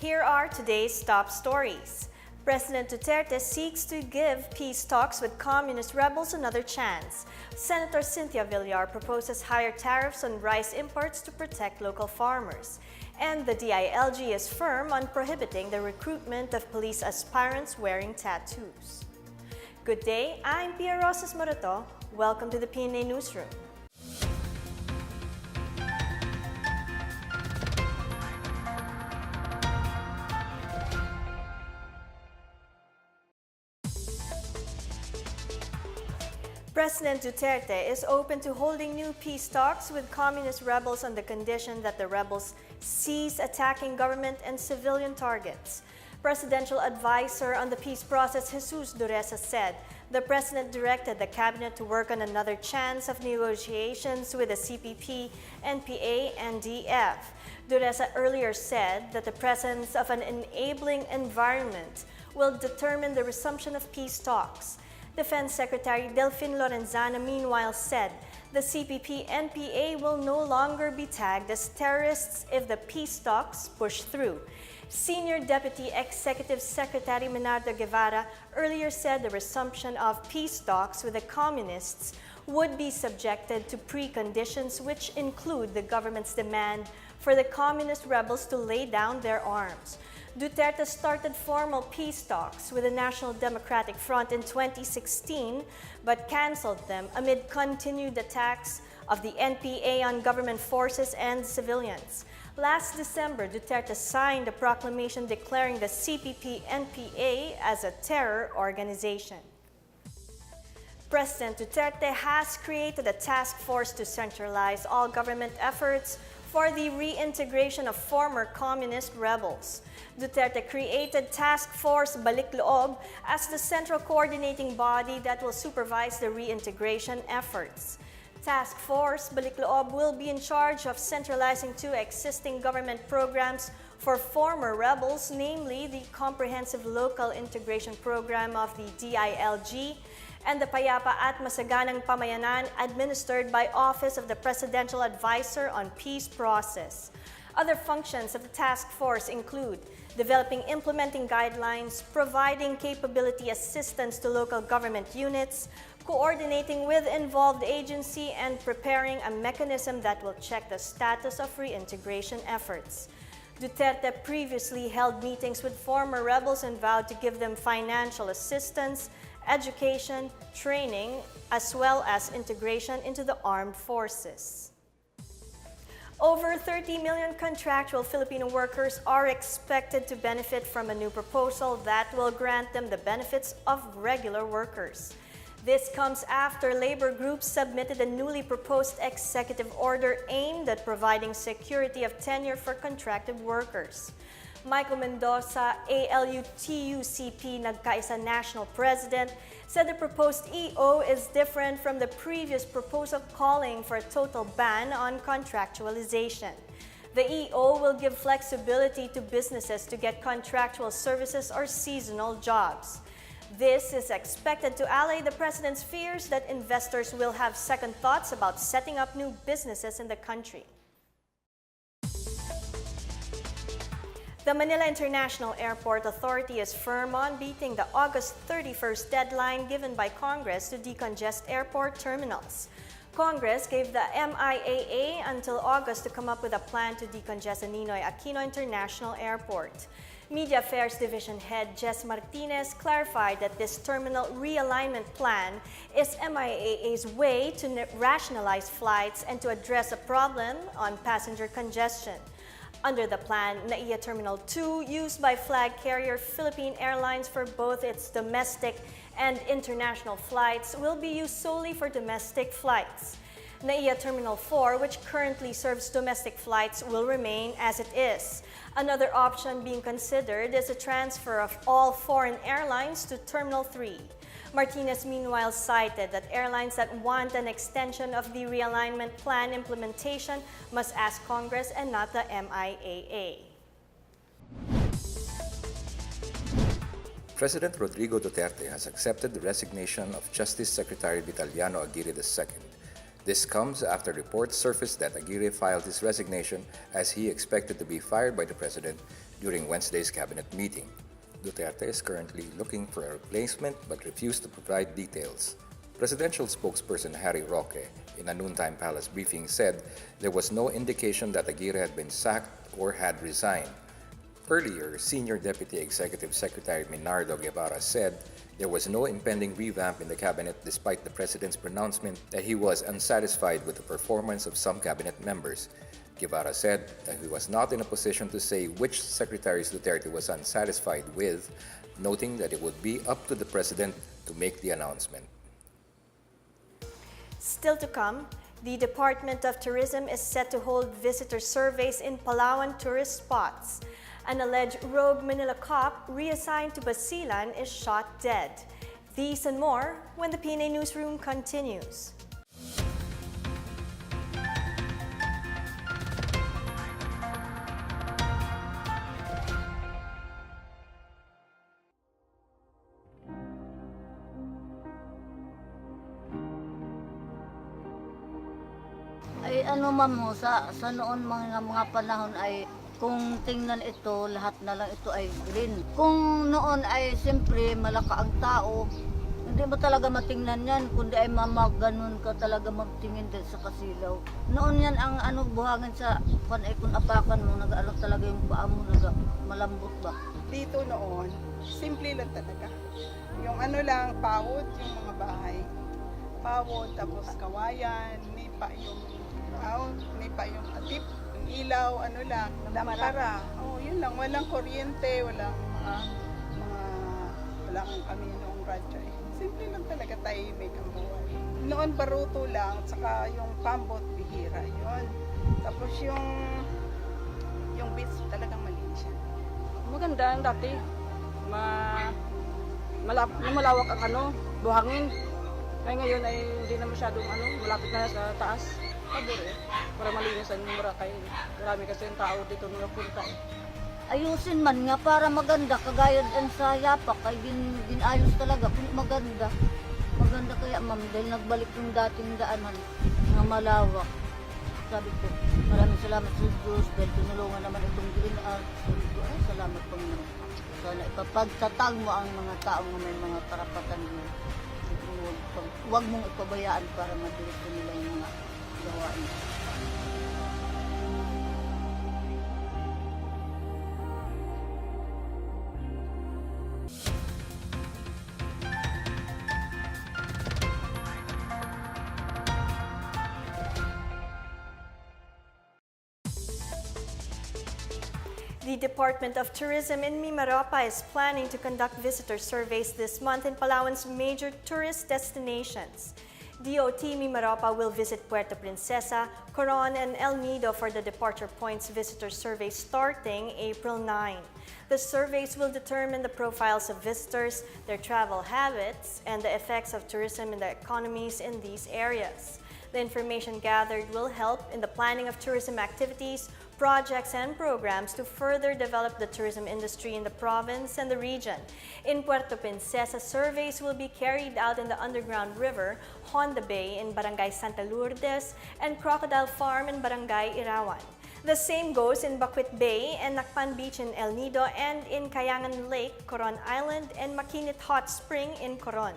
Here are today's top stories. President Duterte seeks to give peace talks with communist rebels another chance. Senator Cynthia Villar proposes higher tariffs on rice imports to protect local farmers. And the DILG is firm on prohibiting the recruitment of police aspirants wearing tattoos. Good day, I'm Pia Rosas Morato. Welcome to the PNA Newsroom. President Duterte is open to holding new peace talks with communist rebels on the condition that the rebels cease attacking government and civilian targets. Presidential advisor on the peace process, Jesus Dureza, said the president directed the cabinet to work on another chance of negotiations with the CPP, NPA, and DF. Dureza earlier said that the presence of an enabling environment will determine the resumption of peace talks. Defense Secretary Delfin Lorenzana meanwhile said the CPP-NPA will no longer be tagged as terrorists if the peace talks push through. Senior Deputy Executive Secretary Menardo Guevara earlier said the resumption of peace talks with the communists would be subjected to preconditions which include the government's demand for the communist rebels to lay down their arms. Duterte started formal peace talks with the National Democratic Front in 2016 but canceled them amid continued attacks of the NPA on government forces and civilians. Last December, Duterte signed a proclamation declaring the CPP-NPA as a terror organization. President Duterte has created a task force to centralize all government efforts for the reintegration of former communist rebels. Duterte created Task Force Balik Loob as the central coordinating body that will supervise the reintegration efforts. Task Force Balik Loob will be in charge of centralizing two existing government programs for former rebels, namely the Comprehensive Local Integration Program of the DILG and the Payapa at Masaganang Pamayanan administered by Office of the Presidential Advisor on Peace Process. Other functions of the task force include developing implementing guidelines, providing capability assistance to local government units, coordinating with involved agency, and preparing a mechanism that will check the status of reintegration efforts. Duterte previously held meetings with former rebels and vowed to give them financial assistance, education, training, as well as integration into the armed forces. Over 30 million contractual Filipino workers are expected to benefit from a new proposal that will grant them the benefits of regular workers. This comes after labor groups submitted a newly proposed executive order aimed at providing security of tenure for contracted workers. Michael Mendoza, ALU-TUCP Nagkaisa National President, said the proposed EO is different from the previous proposal calling for a total ban on contractualization. The EO will give flexibility to businesses to get contractual services or seasonal jobs. This is expected to allay the president's fears that investors will have second thoughts about setting up new businesses in the country. The Manila International Airport Authority is firm on beating the August 31st deadline given by Congress to decongest airport terminals. Congress gave the MIAA until August to come up with a plan to decongest the Ninoy Aquino International Airport. Media Affairs Division Head Jess Martinez clarified that this terminal realignment plan is MIAA's way to rationalize flights and to address a problem on passenger congestion. Under the plan, NAIA Terminal 2, used by flag carrier Philippine Airlines for both its domestic and international flights, will be used solely for domestic flights. NAIA Terminal 4, which currently serves domestic flights, will remain as it is. Another option being considered is a transfer of all foreign airlines to Terminal 3. Martinez meanwhile cited that airlines that want an extension of the realignment plan implementation must ask Congress and not the MIAA. President Rodrigo Duterte has accepted the resignation of Justice Secretary Vitaliano Aguirre II. This comes after reports surfaced that Aguirre filed his resignation as he expected to be fired by the president during Wednesday's cabinet meeting. Duterte is currently looking for a replacement but refused to provide details. Presidential spokesperson Harry Roque, in a noontime palace briefing, said there was no indication that Aguirre had been sacked or had resigned. Earlier, Senior Deputy Executive Secretary Minardo Guevara said there was no impending revamp in the cabinet despite the president's pronouncement that he was unsatisfied with the performance of some cabinet members. Guevara said that he was not in a position to say which secretaries Duterte was unsatisfied with, noting that it would be up to the president to make the announcement. Still to come, the Department of Tourism is set to hold visitor surveys in Palawan tourist spots. An alleged rogue Manila cop reassigned to Basilan is shot dead. These and more when the PNA Newsroom continues. Ay ano ma'am mo, sa noon mga panahon ay kung tingnan ito, lahat na lang ito ay green. Kung noon ay siyempre malaka ang tao, hindi mo talaga matingnan yan, kundi ay mamaganon ka talaga magtingin din sa kasilaw. Noon yan ang buhangin sa panay kung apakan mo, nag-ano talaga yung paa mo, malambot ba? Dito noon, simple lang talaga. Yung lang, pawod yung mga bahay. Pawod, tapos kawayan, nipa yung atip, yung ilaw, lang, lampara. Yun lang, walang kuryente, walang kami noong radyo. Simple lang talaga tayo may ang buhay. Noon baruto lang, saka yung pambot, bihira yun. Tapos yung bits talagang maliit siya. Maganda ang dati. Malawak ang buhangin. Ngayon ay hindi na masyadong malapit na sa taas. Pabor para malinis ang Boracay. Marami kasi yung tao dito mga punta Ayusin man nga para maganda, kagaya din sa Yapak, ay ginayos talaga, maganda. Maganda kaya ma'am, dahil nagbalik yung dating daanan na malawak. Sabi ko, maraming salamat sa Diyos dahil tinulungan naman itong green art. Sabi ko, ay salamat po naman. Sana ipapagtatag mo ang mga taong na may mga karapatan mo. Huwag mong ipabayaan para madiretso nila yung mga gawain. The Department of Tourism in Mimaropa is planning to conduct visitor surveys this month in Palawan's major tourist destinations. DOT Mimaropa will visit Puerto Princesa, Coron, and El Nido for the departure points visitor survey starting April 9. The surveys will determine the profiles of visitors, their travel habits, and the effects of tourism in the economies in these areas. The information gathered will help in the planning of tourism activities, projects, and programs to further develop the tourism industry in the province and the region. In Puerto Princesa, surveys will be carried out in the underground river, Honda Bay in Barangay Santa Lourdes, and Crocodile Farm in Barangay Irawan. The same goes in Baquit Bay and Nakpan Beach in El Nido, and in Kayangan Lake, Coron Island, and Makinit Hot Spring in Coron.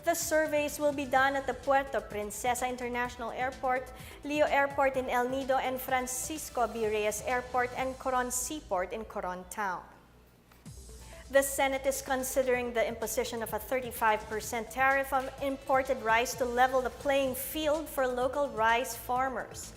The surveys will be done at the Puerto Princesa International Airport, Leo Airport in El Nido, and Francisco B. Reyes Airport and Coron Seaport in Coron Town. The Senate is considering the imposition of a 35% tariff on imported rice to level the playing field for local rice farmers.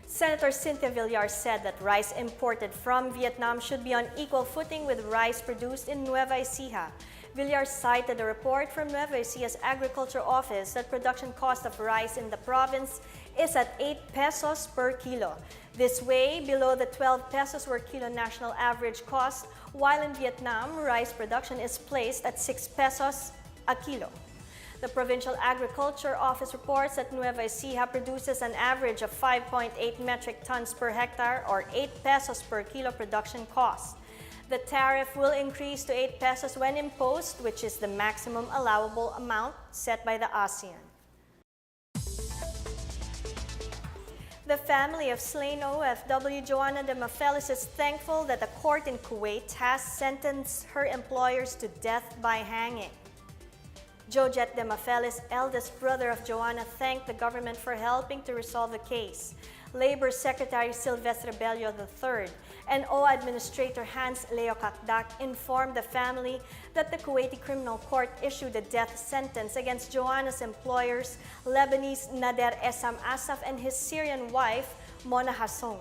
Senator Cynthia Villar said that rice imported from Vietnam should be on equal footing with rice produced in Nueva Ecija. Villar cited a report from Nueva Ecija's Agriculture Office that production cost of rice in the province is at 8 pesos per kilo. This way below the 12 pesos per kilo national average cost, while in Vietnam, rice production is placed at 6 pesos a kilo. The Provincial Agriculture Office reports that Nueva Ecija produces an average of 5.8 metric tons per hectare or 8 pesos per kilo production cost. The tariff will increase to 8 pesos when imposed, which is the maximum allowable amount set by the ASEAN. The family of slain OFW Joanna de Mafelis is thankful that a court in Kuwait has sentenced her employers to death by hanging. Jojet de Mafelis, eldest brother of Joanna, thanked the government for helping to resolve the case. Labor Secretary Silvestre Bello III and O Administrator Hans Leo Kakdak informed the family that the Kuwaiti Criminal Court issued a death sentence against Joanna's employers, Lebanese Nader Essam Asaf and his Syrian wife, Mona Hassoun.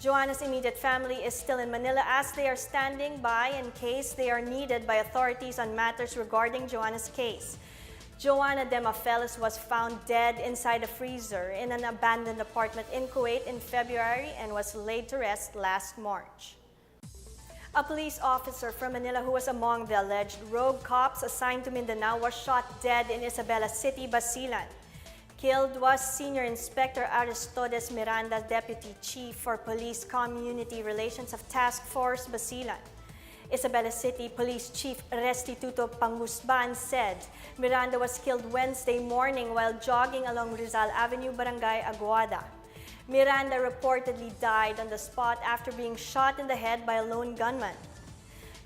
Joanna's immediate family is still in Manila as they are standing by in case they are needed by authorities on matters regarding Joanna's case. Joanna de Mafelis was found dead inside a freezer in an abandoned apartment in Kuwait in February and was laid to rest last March. A police officer from Manila who was among the alleged rogue cops assigned to Mindanao was shot dead in Isabela City, Basilan. Killed was Senior Inspector Aristodes Miranda, Deputy Chief for Police Community Relations of Task Force Basilan. Isabela City Police Chief Restituto Pangusban said Miranda was killed Wednesday morning while jogging along Rizal Avenue, Barangay Aguada. Miranda reportedly died on the spot after being shot in the head by a lone gunman.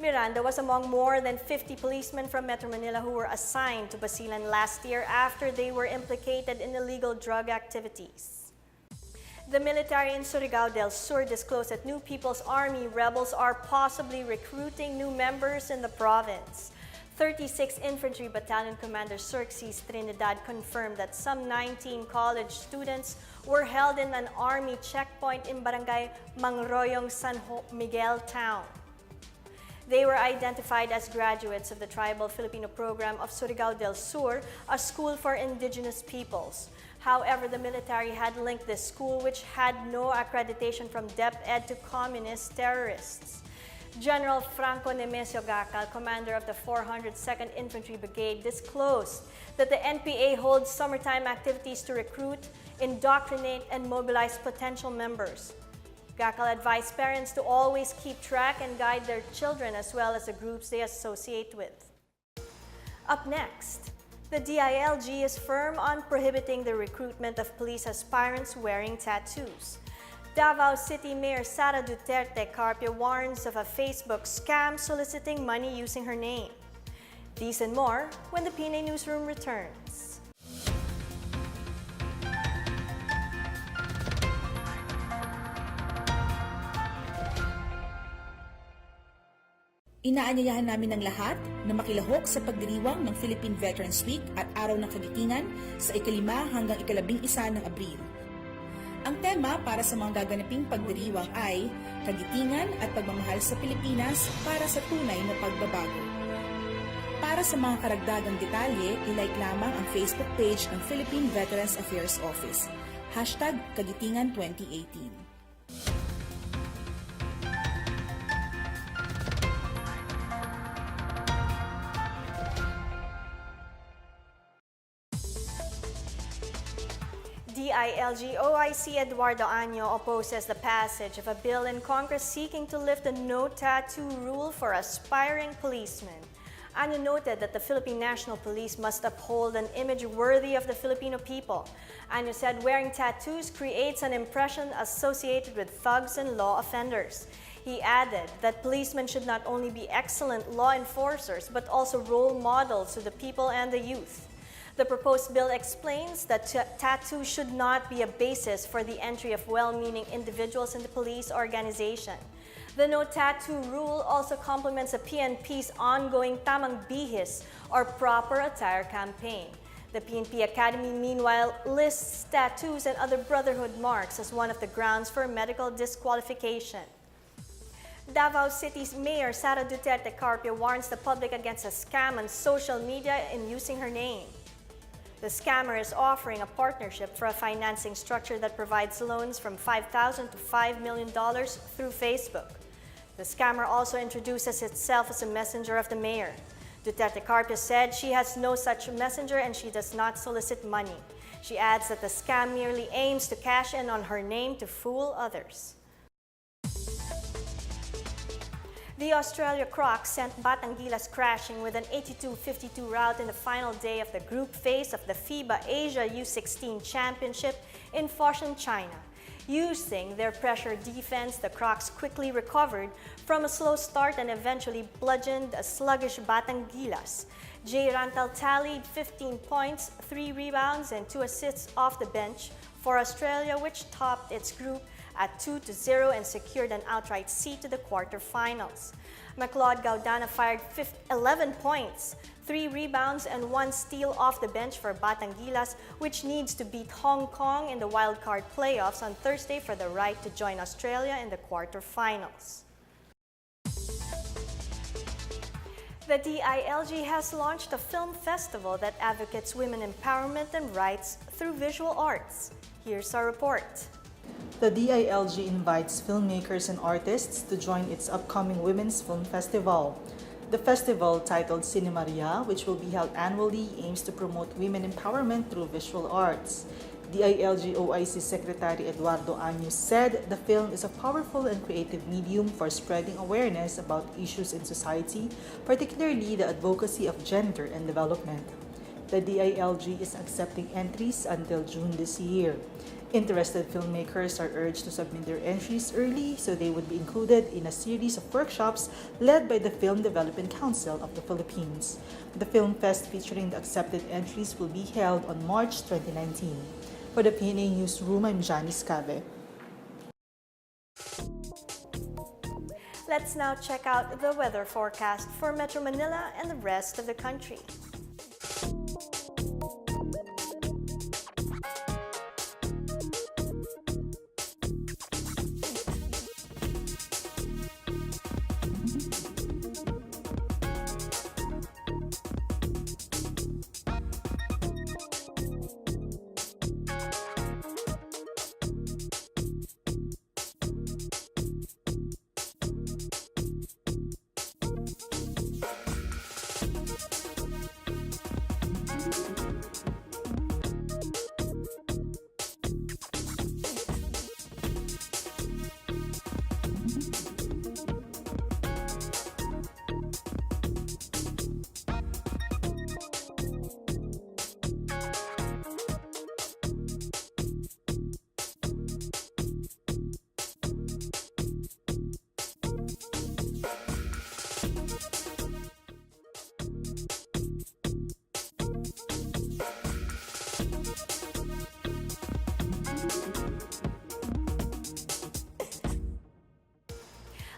Miranda was among more than 50 policemen from Metro Manila who were assigned to Basilan last year after they were implicated in illegal drug activities. The military in Surigao del Sur disclosed that New People's Army rebels are possibly recruiting new members in the province. 36th Infantry Battalion Commander Xerxes Trinidad confirmed that some 19 college students were held in an army checkpoint in Barangay Mangroyong, San Miguel Town. They were identified as graduates of the Tribal Filipino Program of Surigao del Sur, a school for indigenous peoples. However, the military had linked this school, which had no accreditation from DepEd, to communist terrorists. General Franco Nemesio Gacal, commander of the 402nd Infantry Brigade, disclosed that the NPA holds summertime activities to recruit, indoctrinate, and mobilize potential members. Gacal advised parents to always keep track and guide their children as well as the groups they associate with. Up next, the DILG is firm on prohibiting the recruitment of police aspirants wearing tattoos. Davao City Mayor Sara Duterte Carpio warns of a Facebook scam soliciting money using her name. These and more when the PNA Newsroom returns. Inaanyayahan namin ng lahat na makilahok sa pagdiriwang ng Philippine Veterans Week at Araw ng Kagitingan sa 5 hanggang 11 ng Abril. Ang tema para sa mga gaganaping pagdiriwang ay Kagitingan at Pagmamahal sa Pilipinas para sa tunay na pagbabago. Para sa mga karagdagang detalye, ilike lamang ang Facebook page ng Philippine Veterans Affairs Office. #Kagitingan 2018. DILG OIC Eduardo Año opposes the passage of a bill in Congress seeking to lift the no tattoo rule for aspiring policemen. Año noted that the Philippine National Police must uphold an image worthy of the Filipino people. Año said wearing tattoos creates an impression associated with thugs and law offenders. He added that policemen should not only be excellent law enforcers but also role models to the people and the youth. The proposed bill explains that tattoo should not be a basis for the entry of well-meaning individuals in the police organization. The no tattoo rule also complements the PNP's ongoing Tamang Bihis or proper attire campaign. The PNP Academy, meanwhile, lists tattoos and other brotherhood marks as one of the grounds for medical disqualification. Davao City's Mayor Sara Duterte Carpio warns the public against a scam on social media in using her name. The scammer is offering a partnership for a financing structure that provides loans from $5,000 to $5 million through Facebook. The scammer also introduces itself as a messenger of the mayor. Duterte Carpio said she has no such messenger and she does not solicit money. She adds that the scam merely aims to cash in on her name to fool others. The Australia Crocs sent Batangilas crashing with an 82-52 rout in the final day of the group phase of the FIBA Asia U16 Championship in Foshan, China. Using their pressure defense, the Crocs quickly recovered from a slow start and eventually bludgeoned a sluggish Batangilas. Jay Rantal tallied 15 points, 3 rebounds, and 2 assists off the bench for Australia, which topped its group at 2-0 and secured an outright seat to the quarterfinals. McLeod Gaudana fired 11 points, 3 rebounds, and 1 steal off the bench for Batangilas, which needs to beat Hong Kong in the wildcard playoffs on Thursday for the right to join Australia in the quarterfinals. The DILG has launched a film festival that advocates women empowerment and rights through visual arts. Here's our report. The DILG invites filmmakers and artists to join its upcoming Women's Film Festival. The festival, titled Cinemaria, which will be held annually, aims to promote women empowerment through visual arts. DILG OIC Secretary Eduardo Años said the film is a powerful and creative medium for spreading awareness about issues in society, particularly the advocacy of gender and development. The DILG is accepting entries until June this year. Interested filmmakers are urged to submit their entries early so they would be included in a series of workshops led by the Film Development Council of the Philippines. The Film Fest featuring the accepted entries will be held on March 2019. For the PNA Newsroom, I'm Janice Cave. Let's now check out the weather forecast for Metro Manila and the rest of the country.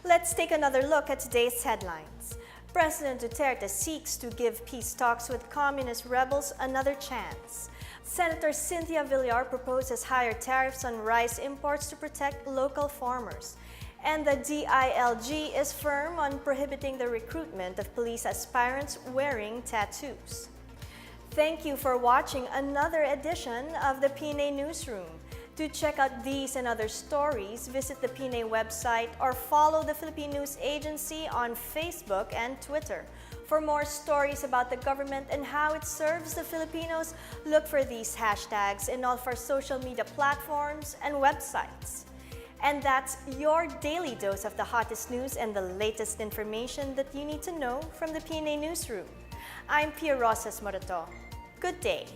Let's take another look at today's headlines. President Duterte seeks to give peace talks with communist rebels another chance. Senator Cynthia Villar proposes higher tariffs on rice imports to protect local farmers. And the DILG is firm on prohibiting the recruitment of police aspirants wearing tattoos. Thank you for watching another edition of the PNA Newsroom. To check out these and other stories, visit the PNA website or follow the Philippine News Agency on Facebook and Twitter. For more stories about the government and how it serves the Filipinos, look for these hashtags in all of our social media platforms and websites. And that's your daily dose of the hottest news and the latest information that you need to know from the PNA Newsroom. I'm Pia Rosas Morato. Good day.